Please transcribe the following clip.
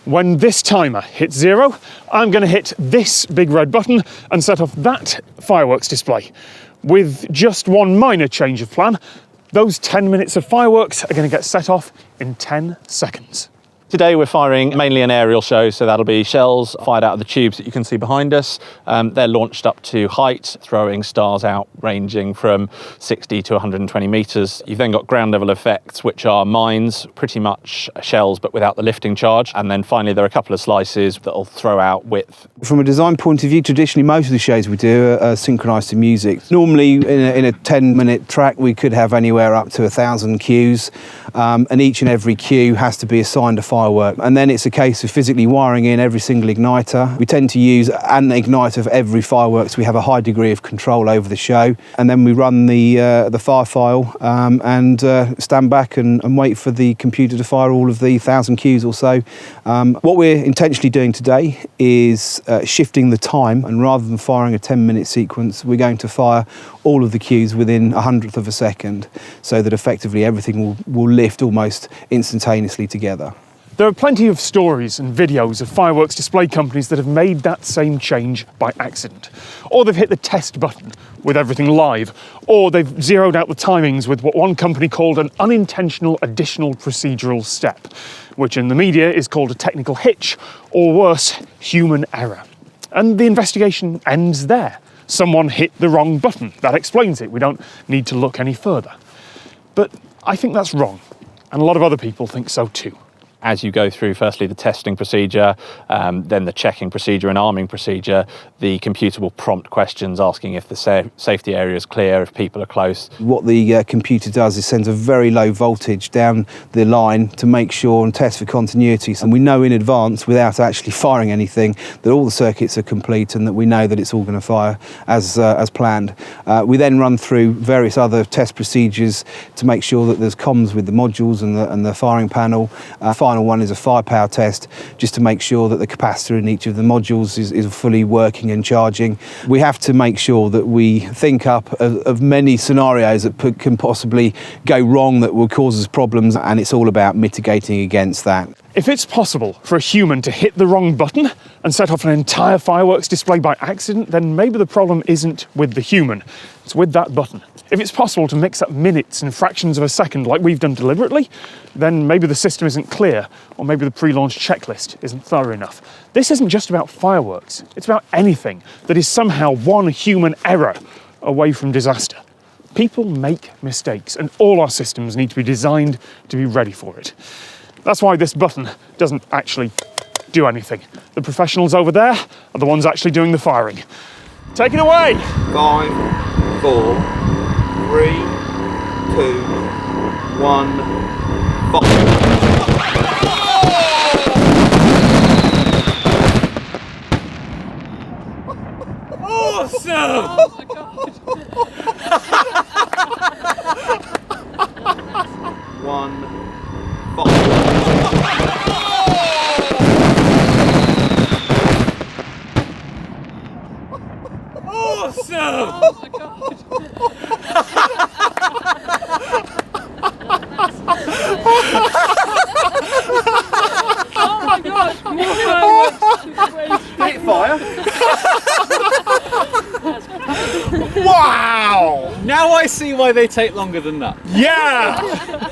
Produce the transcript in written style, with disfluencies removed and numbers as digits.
When this timer hits 0, I'm going to hit this big red button and set off that fireworks display. With just one minor change of plan, those 10 minutes of fireworks are going to get set off in 10 seconds. Today we're firing mainly an aerial show, so that'll be shells fired out of the tubes that you can see behind us. They're launched up to height, throwing stars out ranging from 60 to 120 metres. You've then got ground level effects, which are mines, pretty much shells but without the lifting charge. And then finally there are a couple of slices that'll throw out width. From a design point of view, traditionally most of the shows we do are synchronised to music. Normally in a 10-minute track we could have anywhere up to 1,000 cues, and each and every cue has to be assigned a firework. And then it's a case of physically wiring in every single igniter. We tend to use an igniter for every fireworks. So we have a high degree of control over the show. And then we run the fire file and stand back and wait for the computer to fire all of the 1,000 cues or so. What we're intentionally doing today is shifting the time, and rather than firing a 10-minute sequence, we're going to fire all of the cues within 100th of a second, so that effectively everything will lift almost instantaneously together. There are plenty of stories and videos of fireworks display companies that have made that same change by accident. Or they've hit the test button with everything live, or they've zeroed out the timings with what one company called an unintentional additional procedural step, which in the media is called a technical hitch, or worse, human error. And the investigation ends there. Someone hit the wrong button. That explains it. We don't need to look any further. But I think that's wrong, and a lot of other people think so too. As you go through, firstly, the testing procedure, then the checking procedure and arming procedure, the computer will prompt questions asking if the safety area is clear, if people are close. What the computer does is sends a very low voltage down the line to make sure and test for continuity. And we know in advance, without actually firing anything, that all the circuits are complete and that we know that it's all going to fire as planned. We then run through various other test procedures to make sure that there's comms with the modules and the firing panel. Final one is a firepower test, just to make sure that the capacitor in each of the modules is fully working and charging. We have to make sure that we think up of many scenarios that can possibly go wrong, that will cause us problems, and it's all about mitigating against that. If it's possible for a human to hit the wrong button and set off an entire fireworks display by accident, then maybe the problem isn't with the human, it's with that button. If it's possible to mix up minutes and fractions of a second like we've done deliberately, then maybe the system isn't clear, or maybe the pre-launch checklist isn't thorough enough. This isn't just about fireworks, it's about anything that is somehow one human error away from disaster. People make mistakes, and all our systems need to be designed to be ready for it. That's why this button doesn't actually do anything. The professionals over there are the ones actually doing the firing. Take it away! 5, 4, 3, 2, 1, fire. Awesome! Oh my god! 1, fire. Awesome! Oh my god! Oh my god! More fireworks! Hit fire. Wow! Now I see why they take longer than that. Yeah!